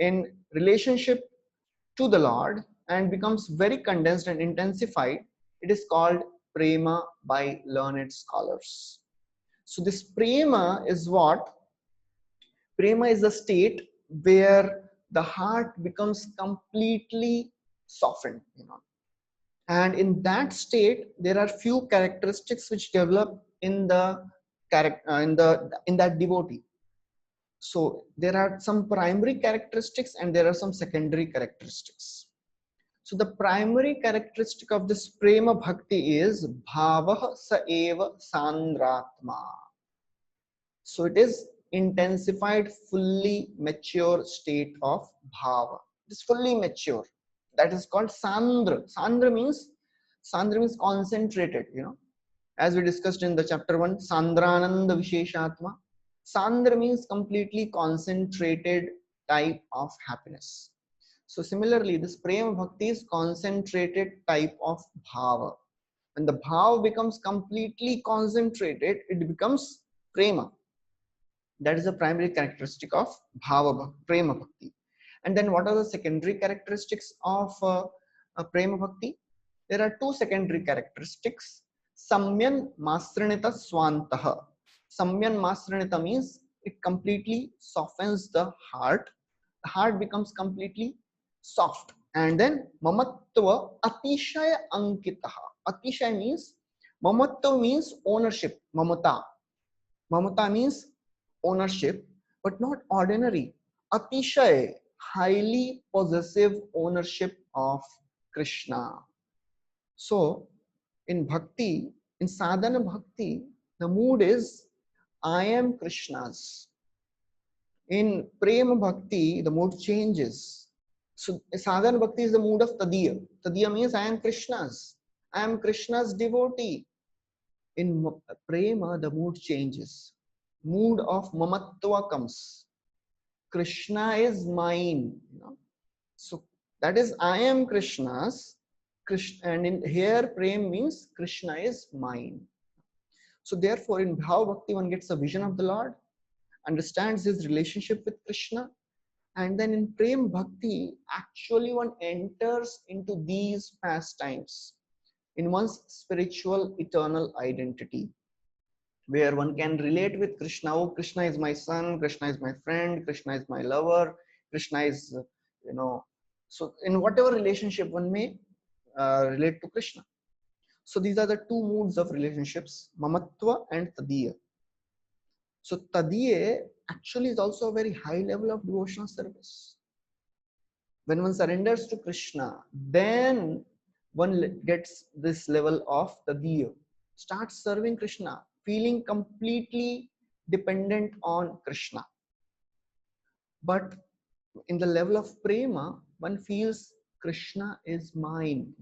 in relationship to the Lord and becomes very condensed and intensified, it is called prema by learned scholars. So this prema is what? Prema is a state where the heart becomes completely softened, and in that state there are few characteristics which develop in the in that devotee. So there are some primary characteristics and there are some secondary characteristics. So the primary characteristic of this prema bhakti is bhavah sa eva sandratma. So it is intensified, fully mature state of bhava. It is fully mature. That is called sandra. Sandra means concentrated, as we discussed in the chapter 1, Sandrananda Visheshatma. Sandra means completely concentrated type of happiness. So similarly, this prema bhakti is concentrated type of bhava. When the bhava becomes completely concentrated, it becomes prema. That is the primary characteristic of bhava prema bhakti. And then what are the secondary characteristics of prema bhakti? There are two secondary characteristics. Samyan masranita swantaha. Samyan masranita means it completely softens the heart. The heart becomes completely soft. And then mamatva atishaya ankitaha. Atishaya means, mamatva means ownership, mamata. Mamata means ownership, but not ordinary. Atishay, highly possessive ownership of Krishna. So, in bhakti, in sadhana bhakti, the mood is I am Krishna's. In prema bhakti, the mood changes. So, sadhana bhakti is the mood of tadiya. Tadiya means I am Krishna's. I am Krishna's devotee. In prema, the mood changes. Mood of mamatva comes. Krishna is mine. So that is I am Krishna's. And in here, prem means Krishna is mine. So therefore, in Bhava Bhakti, one gets a vision of the Lord, understands his relationship with Krishna, and then in Prem Bhakti, actually one enters into these pastimes in one's spiritual eternal identity, where one can relate with Krishna. Oh, Krishna is my son, Krishna is my friend, Krishna is my lover, Krishna is, so in whatever relationship one may relate to Krishna. So these are the two moods of relationships, mamatva and tadiya. So tadiya actually is also a very high level of devotional service. When one surrenders to Krishna, then one gets this level of tadiya, starts serving Krishna, feeling completely dependent on Krishna. But in the level of prema, one feels Krishna is mine,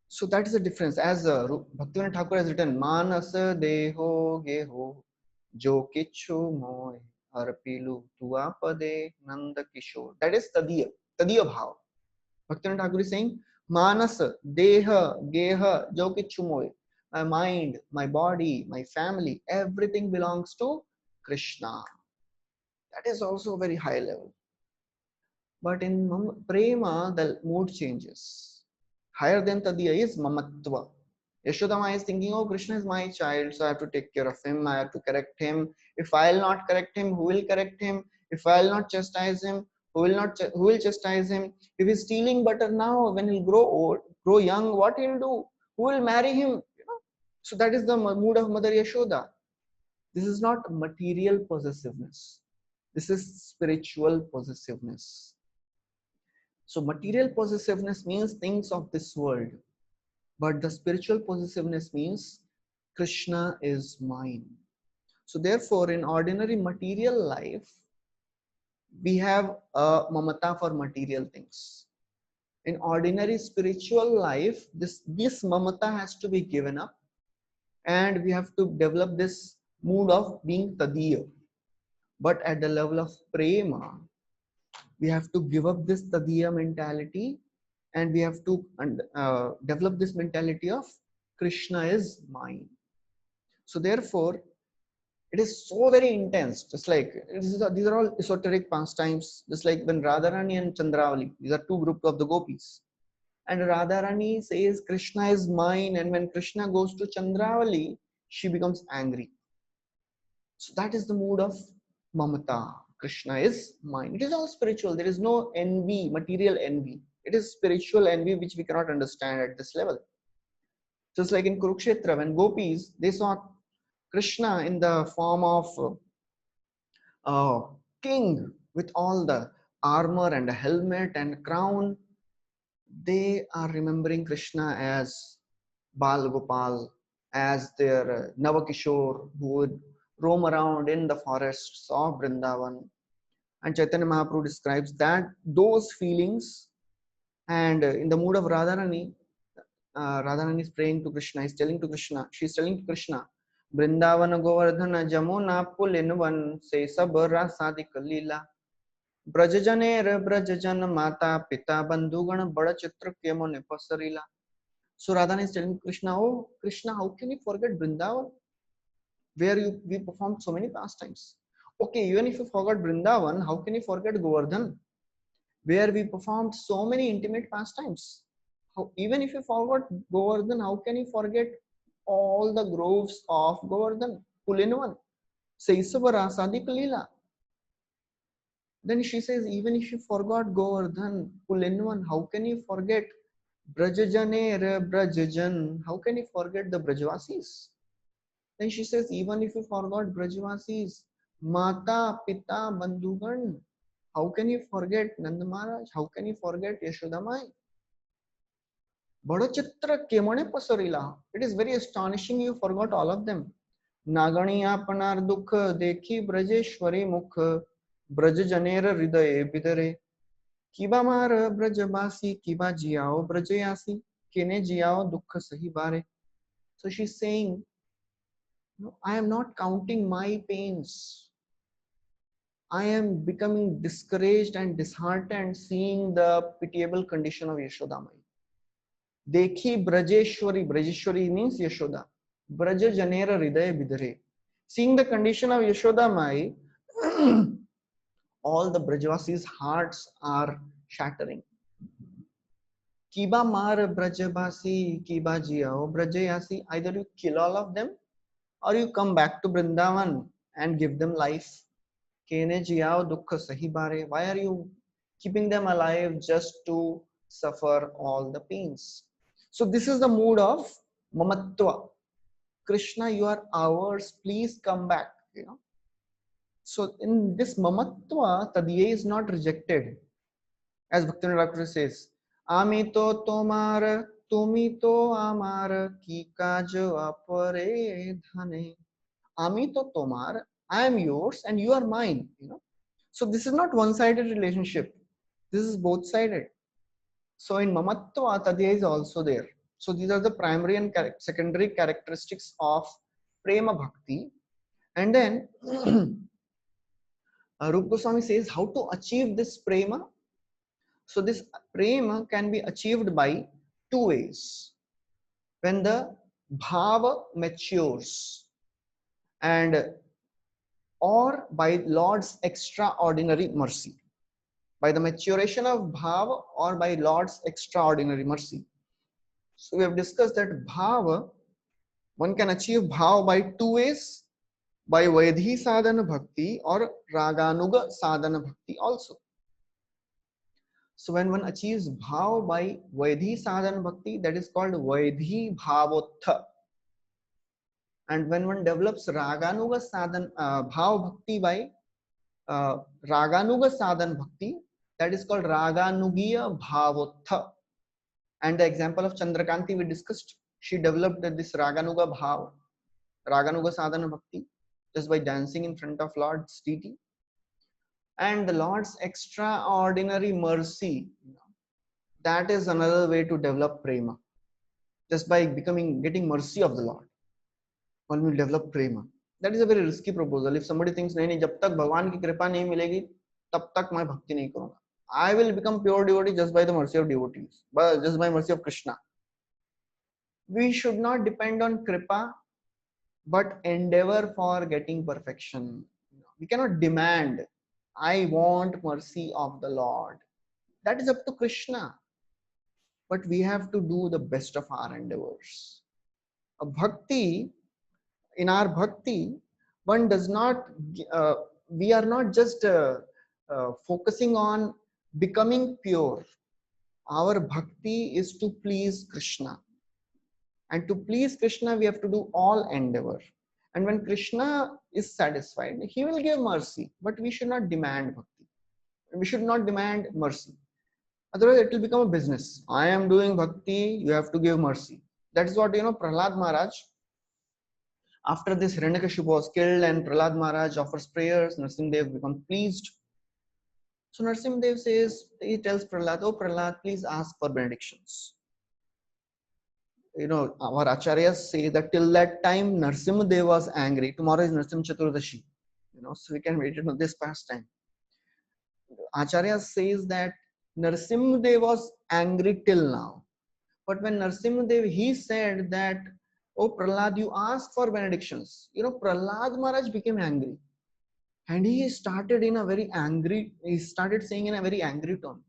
So that is the difference. As Bhaktivinoda Thakur has written, Manasa deho geho jo kichu moy arpilu tuapade nanda kishore. That is tadiya bhav. Bhaktivinoda Thakur is saying, Manasa deha geha jo kichu moy. My mind, my body, my family, everything belongs to Krishna. That is also a very high level. But in prema, the mood changes. Higher than tadiya is mamatva. Yashodama is thinking, oh, Krishna is my child, so I have to take care of him, I have to correct him. If I will not correct him, who will correct him? If I will not chastise him, who will chastise him? If he's stealing butter now, when he'll grow young, what he'll do? Who will marry him? So that is the mood of Mother Yashoda. This is not material possessiveness. This is spiritual possessiveness. So material possessiveness means things of this world. But the spiritual possessiveness means Krishna is mine. So therefore, in ordinary material life, we have a mamata for material things. In ordinary spiritual life, this mamata has to be given up, and we have to develop this mood of being tadiya. But at the level of prema, we have to give up this tadiya mentality, and we have to develop this mentality of Krishna is mine. So therefore, It is so very intense. Just like these are all esoteric pastimes. Just like when Radharani and Chandravali, these are two groups of the gopis. And Radharani says Krishna is mine, and when Krishna goes to Chandravali, she becomes angry. So that is the mood of mamata. Krishna is mine. It is all spiritual. There is no envy, material envy. It is spiritual envy which we cannot understand at this level. Just like in Kurukshetra, when gopis they saw Krishna in the form of a king with all the armor and a helmet and crown, they are remembering Krishna as Bal Gopal, as their Navakishore who would roam around in the forests of Vrindavan. And Chaitanya Mahaprabhu describes that those feelings, and in the mood of Radharani, Radharani is praying to Krishna, is telling to Krishna, she's telling to Krishna, Vrindavan Govardhana Jamuna Pulinvan se sabra sadik lila. Brajajaner Brajajan Mata Pita Bandhugan Bada Chitra Kemone Pasarila. So Radharani is telling Krishna, oh Krishna, how can you forget Vrindavan, where we performed so many pastimes? Okay, even if you forgot Vrindavan, how can you forget Govardhan, where we performed so many intimate pastimes? How, even if you forgot Govardhan, how can you forget all the groves of Govardhan, Pulinvan, Saisavara, Sadikalila? Then she says, even if you forgot Govardhan, Pulinvan, how can you forget Brajajane Brajajan? How can you forget the Brajavasis? Then she says, even if you forgot Brajavasis, Mata, Pita, Bandhugan, how can you forget Nanda Maharaj? How can you forget Yashodamai? Badachitra Kemane Pasarila. It is very astonishing you forgot all of them. Nagani Apanar Dukha Dekhi Brajeshwari Mukha Braj Janera Hridaye Bidare Kiba Mar Brajabasi Kiba Jiao Brajayasi Kene Jiao Dukha Sahi Bare. So she's saying, no, I am not counting my pains. I am becoming discouraged and disheartened seeing the pitiable condition of Yashodamai. Dekhi Brajeshwari, Brajeshwari means Yashoda. Braja Janera Hridaya Bidare. Seeing the condition of Yashodamai, all the Brajavasis' hearts are shattering. Kiba Mar Brajabasi, Kiba Jiao Brajayasi. Either you kill all of them or you come back to Vrindavan and give them life. Kene Jiao Dukha Sahi Bare. Why are you keeping them alive just to suffer all the pains? So this is the mood of Mamatva. Krishna, you are ours. Please come back. You know. So in this Mamatva, Tadiye is not rejected. As Bhaktivinoda Thakur says, Ami to tomar, tumi to amar, ki kaj apare dhane. Ami to tomar, I am yours and you are mine. You know. So this is not one-sided relationship. This is both-sided. So in Mamatva, Tadya is also there. So these are the primary and secondary characteristics of Prema Bhakti. And then Rupa Goswami says how to achieve this Prema. So this Prema can be achieved by two ways. When the Bhava matures and or by Lord's extraordinary mercy. By the maturation of Bhava or by Lord's extraordinary mercy. So we have discussed that Bhava, one can achieve Bhava by two ways, by Vaidhi Sadhana Bhakti or Raganuga Sadhana Bhakti also. So when one achieves Bhava by Vaidhi Sadhana Bhakti, that is called Vaidhi Bhavotha. And when one develops Raganuga Sadhana Bhava Bhakti by Raganuga Sadhana Bhakti, that is called Raganugiya Bhavotha. And the example of Chandrakanti we discussed, she developed this Raganuga Bhav, Raganuga Sadhana Bhakti, just by dancing in front of Lord's deity. And the Lord's extraordinary mercy, that is another way to develop Prema. Just by getting mercy of the Lord, one will develop Prema. That is a very risky proposal. If somebody thinks, nahi, jab tak Bhagwan ki kripa nahi milegi, tab tak main bhakti nahi karunga. I will become pure devotee just by the mercy of devotees, just by mercy of Krishna. We should not depend on kripa but endeavor for getting perfection. We cannot demand, I want mercy of the Lord. That is up to Krishna. But we have to do the best of our endeavors. A bhakti, in our bhakti, one does not, uh, we are not just focusing on becoming pure. Our bhakti is to please Krishna. And to please Krishna, we have to do all endeavor. And when Krishna is satisfied, he will give mercy. But we should not demand bhakti. We should not demand mercy. Otherwise, it will become a business. I am doing bhakti, you have to give mercy. That is what, Prahlad Maharaj, after this Hiranyakashipu was killed and Prahlad Maharaj offers prayers, Narsimhadev becomes pleased. So Narsimhadev says, he tells Prahlad, oh Prahlad, please ask for benedictions. Our acharyas say that till that time Narsimhadev was angry. Tomorrow is Narsimha Chaturdashi. So we can meditate on this pastime. Acharya says that Narsimhadev was angry till now. But when Narsimhadev, he said that, oh Prahlad, you ask for benedictions. Prahlad Maharaj became angry. And he started saying in a very angry tone,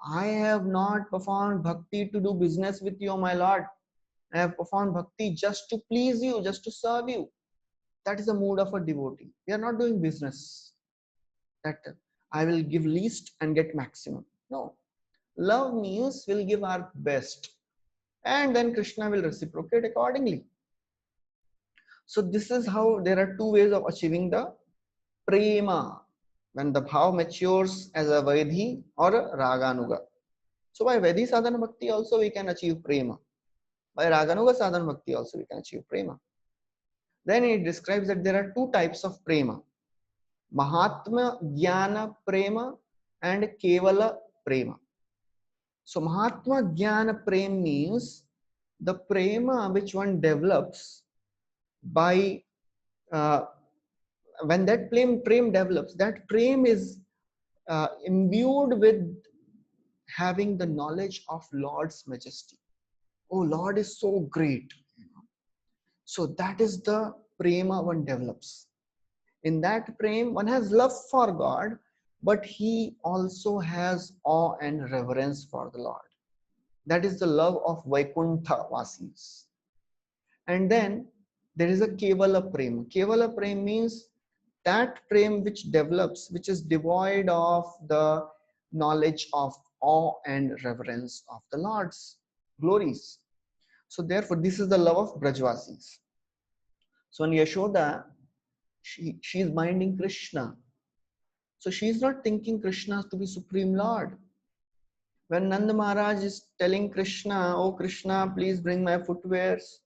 I have not performed bhakti to do business with you, my Lord. I have performed bhakti just to please you, just to serve you. That is the mood of a devotee. We are not doing business that I will give least and get maximum. No. Love means we'll give our best. And then Krishna will reciprocate accordingly. So this is how there are two ways of achieving the prema. When the bhav matures as a Vaidhi or a Raganuga. So by Vaidhi sadhana bhakti also we can achieve prema. By Raganuga sadhana bhakti also we can achieve prema. Then it describes that there are two types of prema. Mahatma Jnana Prema and Kevala Prema. So Mahatma Jnana Prema means the prema which one develops by when that prema develops, that prema is imbued with having the knowledge of Lord's majesty. Oh, Lord is so great. So that is the prema one develops. In that prema, one has love for God, but he also has awe and reverence for the Lord. That is the love of Vaikuntha Vasis. And then there is a Kevala Prema. Kevala Prema means that prema which develops, which is devoid of the knowledge of awe and reverence of the Lord's glories. So therefore, this is the love of Brajvasis. So in Yashoda, she is minding Krishna. So she is not thinking Krishna to be Supreme Lord. When Nanda Maharaj is telling Krishna, oh Krishna, please bring my footwears,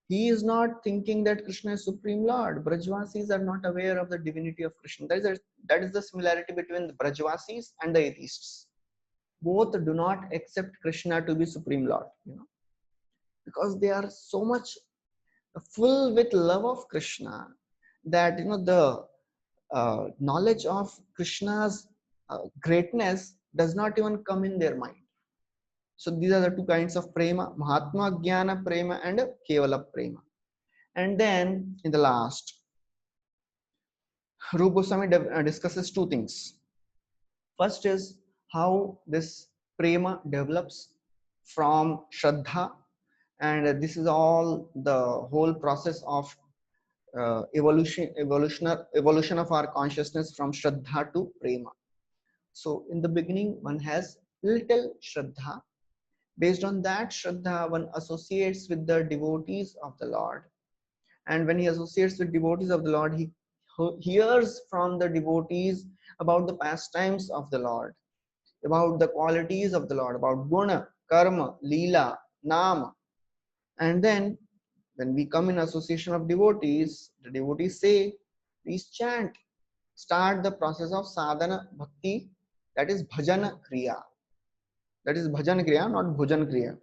he is not thinking that Krishna is Supreme Lord. Brajvasis are not aware of the divinity of Krishna. That is the similarity between the Brajvasis and the atheists. Both do not accept Krishna to be Supreme Lord, because they are so much full with love of Krishna that the knowledge of Krishna's greatness does not even come in their mind. So these are the two kinds of prema, Mahatma Jnana Prema and Kevala Prema. And then in the last, Rupa Goswami discusses two things. First is how this prema develops from Shraddha, and this is all the whole process of evolution of our consciousness from Shraddha to prema. So in the beginning, one has little Shraddha. Based on that Shraddha, one associates with the devotees of the Lord. And when he associates with devotees of the Lord, he hears from the devotees about the pastimes of the Lord, about the qualities of the Lord, about guna, karma, leela, nama. And then when we come in association of devotees, the devotees say, please chant, start the process of sadhana bhakti, that is bhajana kriya. That is bhajan kriya, not bhojan kriya.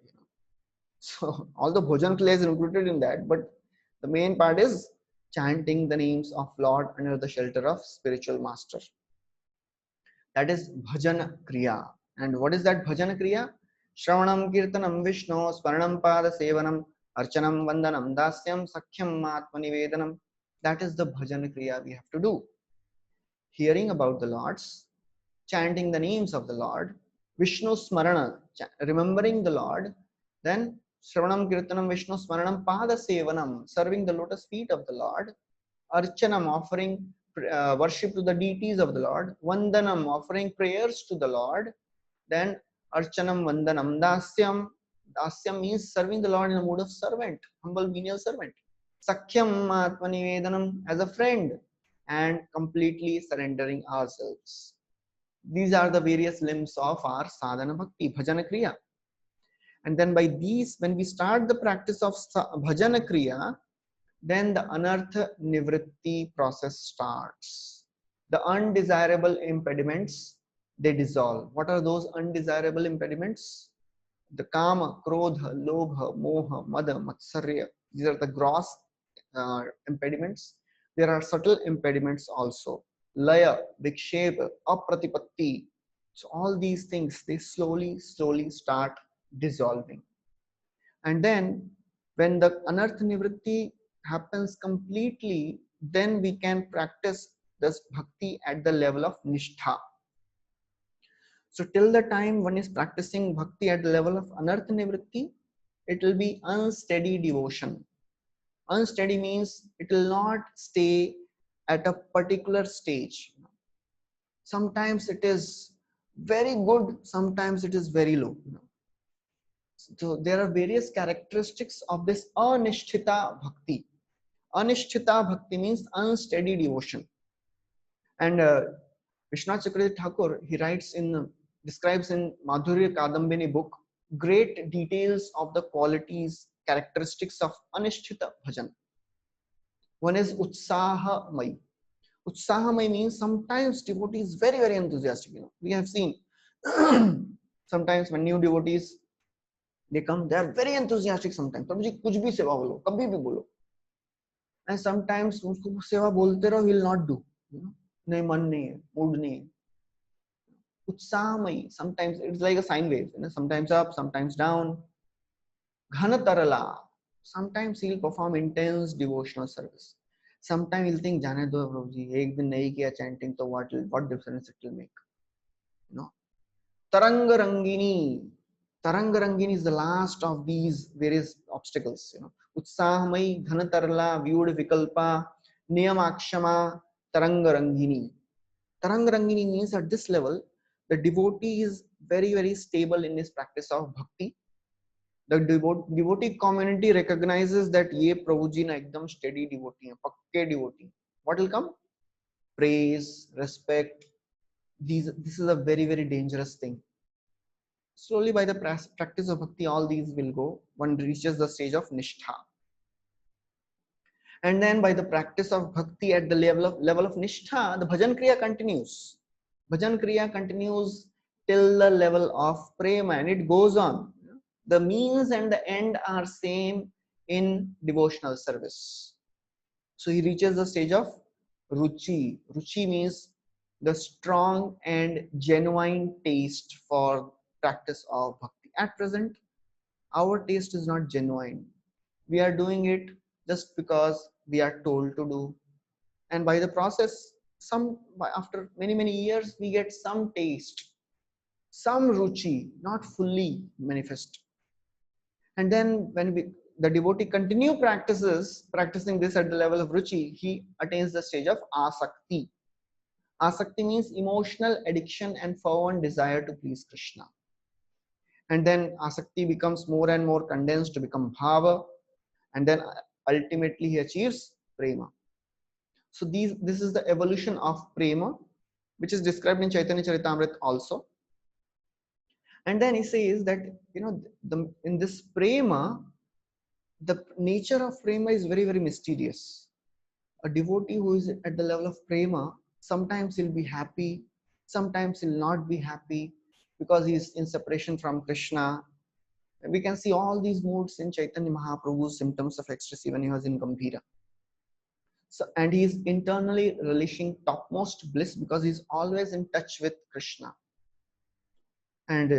So although bhojan kriya is included in that, but the main part is chanting the names of Lord under the shelter of spiritual master. That is bhajan kriya. And what is that bhajan kriya? Shravanam kirtanam Vishnu, Smaranam pada sevanam, Archanam, Vandanam, Dasyam, Sakhyam, Atmanivedanam. That is the bhajan kriya we have to do. Hearing about the Lord's, chanting the names of the Lord, Vishnu Smarana, remembering the Lord, then Shravanam Kirtanam Vishnu Smaranam Pada Sevanam, serving the lotus feet of the Lord, Archanam, offering worship to the deities of the Lord, Vandanam, offering prayers to the Lord, then Archanam Vandanam Dasyam. Dasyam means serving the Lord in a mood of servant, humble menial servant. Sakhyam Atmanivedanam, as a friend, and completely surrendering ourselves. These are the various limbs of our sadhana bhakti, bhajana kriya. And then by these, when we start the practice of bhajana kriya, then the anartha nivritti process starts. The undesirable impediments, they dissolve. What are those undesirable impediments? The kama, krodha, lobha, moha, mada, matsarya. These are the gross impediments. There are subtle impediments also. Laya, vikshepa, apratipatti. So all these things, they slowly start dissolving. And then when the anartha nivritti happens completely, then we can practice this bhakti at the level of nishtha. So till the time one is practicing bhakti at the level of anartha nivritti, it will be unsteady devotion. Unsteady means it will not stay at a particular stage. Sometimes it is very good, sometimes it is very low. So there are various characteristics of this anishtita bhakti. Anishtita bhakti means unsteady devotion. And Vishwanath Chakravarti Thakur, he describes in Madhurya Kadambini book, great details of the qualities, characteristics of anishtita bhajan. One is utsahamai. Utsahamai means sometimes devotee is very, very enthusiastic. We have seen sometimes when new devotees they come, they are very enthusiastic sometimes. Prabhuji, kuch bhi seva bolo, kabhi bhi bolo. And sometimes usko seva bolte raho, he will not do. Nahi man nahi hai, mood nahi hai. Utsahamai, sometimes it's like a sine wave. Sometimes up, sometimes down. Ghanatarala, sometimes he'll perform intense devotional service. Sometimes he'll think, "Jane do Prabhuji, ek din nahi kiya chanting, so what difference it will make?" Taranga Rangini. Taranga Rangini is the last of these various obstacles. Utsahamai, Dhanatarla, Viud Vikalpa, Niyamakshama, Taranga Rangini. Taranga Rangini means at this level, the devotee is very, very stable in his practice of bhakti. The devotee community recognizes that ye Prabhuji na ekdam steady devotee, pakke devotee. What will come? Praise, respect. This is a very, very dangerous thing. Slowly by the practice of bhakti, all these will go. One reaches the stage of nishtha. And then by the practice of bhakti at the level of nishtha, the bhajan kriya continues. Bhajan kriya continues till the level of prema, and it goes on. The means and the end are same in devotional service. So he reaches the stage of ruchi. Ruchi means the strong and genuine taste for practice of bhakti. At present, our taste is not genuine. We are doing it just because we are told to do. And by the process, after many years, we get some taste, some ruchi, not fully manifest. And then when the devotee continue practicing this at the level of ruchi, he attains the stage of asakti. Asakti means emotional addiction and fervent desire to please Krishna. And then asakti becomes more and more condensed to become bhava, and then ultimately he achieves prema. So this is the evolution of prema, which is described in Chaitanya Charitamrita also. And then he says that in this prema, the nature of prema is very, very mysterious. A devotee who is at the level of prema, sometimes he'll be happy, sometimes he'll not be happy because he's in separation from Krishna. We can see all these moods in Chaitanya Mahaprabhu's symptoms of ecstasy when he was in Gambhira. So, and he is internally relishing topmost bliss because he's always in touch with Krishna. And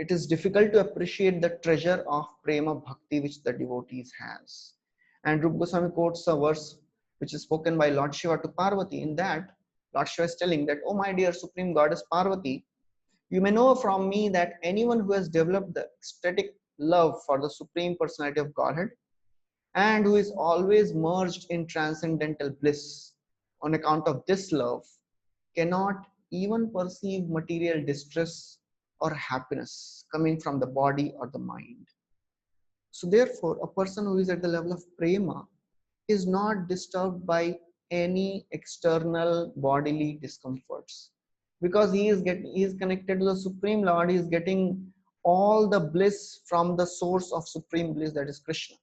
it is difficult to appreciate the treasure of prema bhakti which the devotees has. And Rupa Goswami quotes a verse which is spoken by Lord Shiva to Parvati. In that, Lord Shiva is telling that, oh my dear supreme goddess Parvati, you may know from me that anyone who has developed the ecstatic love for the supreme personality of Godhead and who is always merged in transcendental bliss on account of this love cannot even perceive material distress or happiness coming from the body or the mind. So, therefore, a person who is at the level of prema is not disturbed by any external bodily discomforts because he is connected to the Supreme Lord. He is getting all the bliss from the source of supreme bliss, that is Krishna.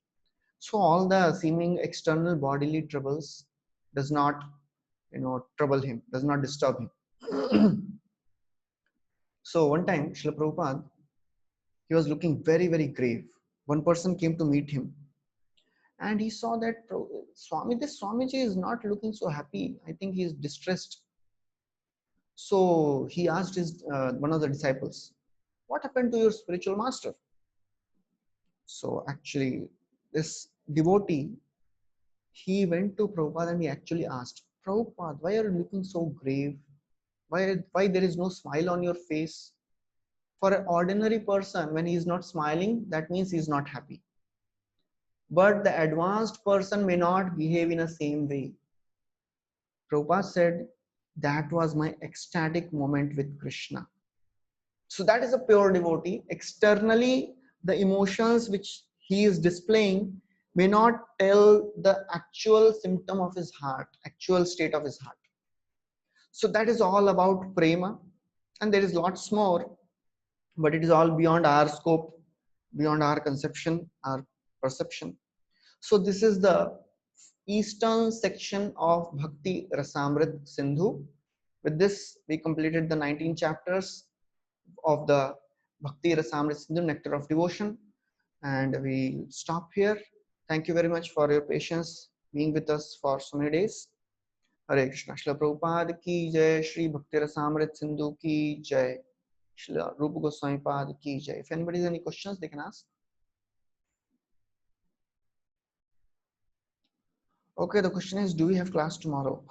So all the seeming external bodily troubles does not trouble him, does not disturb him. So one time Srila Prabhupada, he was looking very very grave. One person came to meet him and he saw that this Swamiji is not looking so happy. I think he is distressed. So he asked his one of the disciples, what happened to your spiritual master? So actually this devotee, he went to Prabhupada and he actually asked, Prabhupada, why are you looking so grave? Why there is no smile on your face? For an ordinary person, when he is not smiling, that means he is not happy. But the advanced person may not behave in the same way. Prabhupada said, that was my ecstatic moment with Krishna. So that is a pure devotee. Externally, the emotions which he is displaying may not tell the actual symptom of his heart, actual state of his heart. So that is all about prema, and there is lots more, but it is all beyond our scope, beyond our conception, our perception. So this is the eastern section of Bhakti Rasamrit Sindhu. With this, we completed the 19 chapters of the Bhakti Rasamrit Sindhu, Nectar of Devotion, and we stop here. Thank you very much for your patience being with us for so many days. Hare Krishna. Srila Prabhupada ki jai, Shri Bhakti Rasamrit Sindhu ki jai, Srila Rupa Goswami Pad ki jai. If anybody has any questions, they can ask. Okay, the question is, do we have class tomorrow?